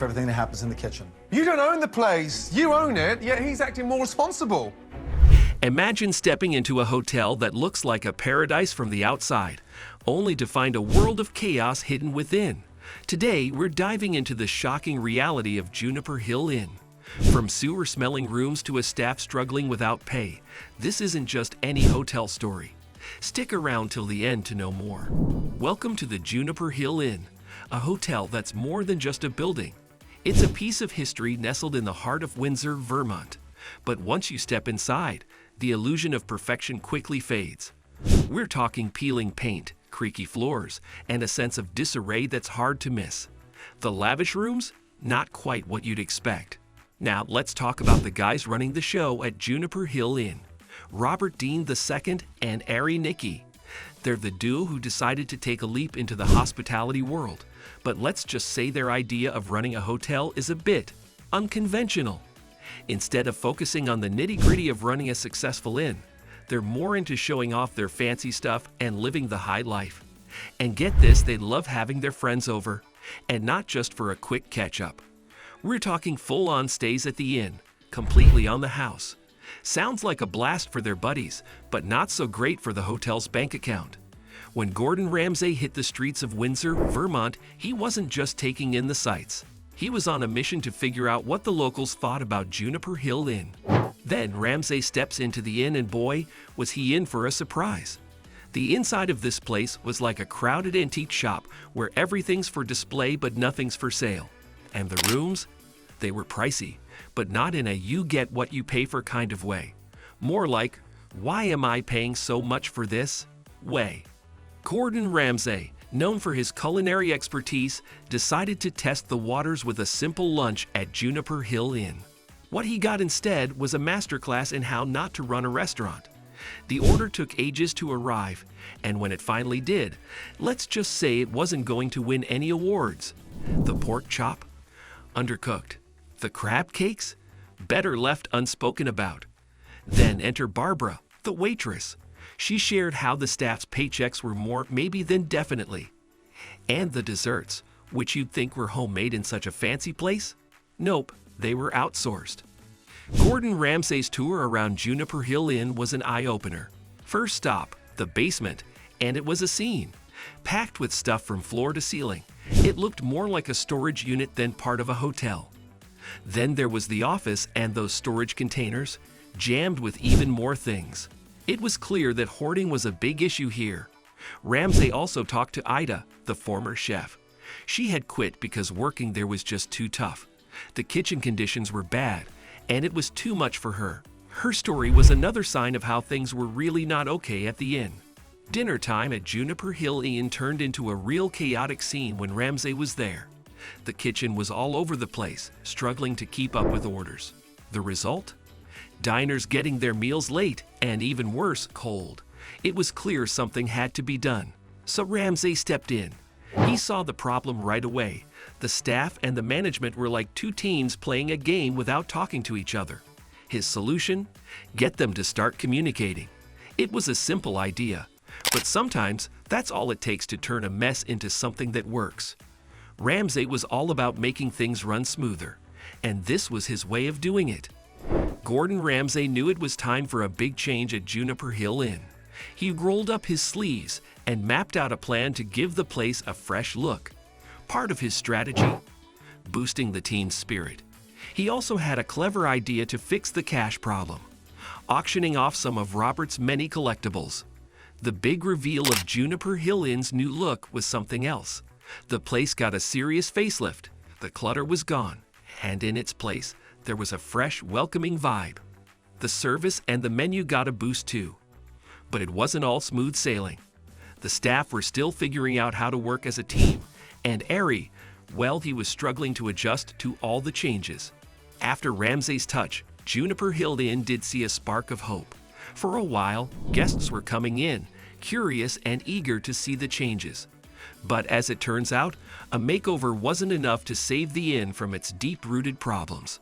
everything that happens in the kitchen. You don't own the place. You own it, yet he's acting more responsible. Imagine stepping into a hotel that looks like a paradise from the outside, only to find a world of chaos hidden within. Today, we're diving into the shocking reality of Juniper Hill Inn. From sewer-smelling rooms to a staff struggling without pay, this isn't just any hotel story. Stick around till the end to know more. Welcome to the Juniper Hill Inn, a hotel that's more than just a building. It's a piece of history nestled in the heart of Windsor, Vermont. But once you step inside, the illusion of perfection quickly fades. We're talking peeling paint, creaky floors, and a sense of disarray that's hard to miss. The lavish rooms? Not quite what you'd expect. Now let's talk about the guys running the show at Juniper Hill Inn. Robert Dean II and Nikki. They're the duo who decided to take a leap into the hospitality world. But let's just say their idea of running a hotel is a bit unconventional. Instead of focusing on the nitty-gritty of running a successful inn, they're more into showing off their fancy stuff and living the high life. And get this, they love having their friends over, and not just for a quick catch-up. We're talking full-on stays at the inn, completely on the house. Sounds like a blast for their buddies, but not so great for the hotel's bank account. When Gordon Ramsay hit the streets of Windsor, Vermont, he wasn't just taking in the sights. He was on a mission to figure out what the locals thought about Juniper Hill Inn. Then Ramsay steps into the inn and boy, was he in for a surprise. The inside of this place was like a crowded antique shop where everything's for display but nothing's for sale. And the rooms? They were pricey, but not in a you-get-what-you-pay-for kind of way. More like, why am I paying so much for this? way. Gordon Ramsay, known for his culinary expertise, decided to test the waters with a simple lunch at Juniper Hill Inn. What he got instead was a masterclass in how not to run a restaurant. The order took ages to arrive, and when it finally did, let's just say it wasn't going to win any awards. The pork chop? Undercooked. The crab cakes? Better left unspoken about. Then enter Barbara, the waitress. She shared how the staff's paychecks were more maybe than definitely. And the desserts, which you'd think were homemade in such a fancy place? Nope, they were outsourced. Gordon Ramsay's tour around Juniper Hill Inn was an eye-opener. First stop, the basement, and it was a scene. Packed with stuff from floor to ceiling, it looked more like a storage unit than part of a hotel. Then there was the office and those storage containers, jammed with even more things. It was clear that hoarding was a big issue here. Ramsay also talked to Ida, the former chef. She had quit because working there was just too tough. The kitchen conditions were bad, and it was too much for her. Her story was another sign of how things were really not okay at the inn. Dinner time at Juniper Hill Inn turned into a real chaotic scene when Ramsay was there. The kitchen was all over the place, struggling to keep up with orders. The result? Diners getting their meals late, and even worse, cold. It was clear something had to be done. So Ramsay stepped in. He saw the problem right away. The staff and the management were like two teens playing a game without talking to each other. His solution? Get them to start communicating. It was a simple idea, but sometimes that's all it takes to turn a mess into something that works. Ramsay was all about making things run smoother, and this was his way of doing it. Gordon Ramsay knew it was time for a big change at Juniper Hill Inn. He rolled up his sleeves and mapped out a plan to give the place a fresh look. Part of his strategy? Boosting the team's spirit. He also had a clever idea to fix the cash problem, auctioning off some of Robert's many collectibles. The big reveal of Juniper Hill Inn's new look was something else. The place got a serious facelift. The clutter was gone, and in its place, there was a fresh, welcoming vibe. The service and the menu got a boost too. But it wasn't all smooth sailing. The staff were still figuring out how to work as a team, and Ari, well, he was struggling to adjust to all the changes. After Ramsay's touch, Juniper Hill Inn did see a spark of hope. For a while, guests were coming in, curious and eager to see the changes. But as it turns out, a makeover wasn't enough to save the inn from its deep-rooted problems.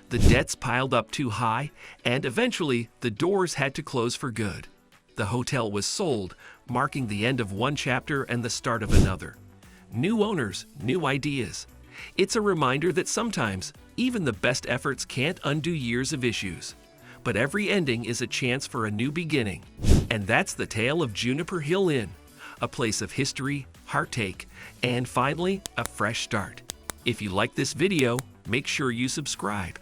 The debts piled up too high, and eventually the doors had to close for good. The hotel was sold, marking the end of one chapter and the start of another. New owners, new ideas. It's a reminder that sometimes even the best efforts can't undo years of issues. But every ending is a chance for a new beginning. And that's the tale of Juniper Hill Inn, a place of history, heartache, and finally, a fresh start. If you like this video, make sure you subscribe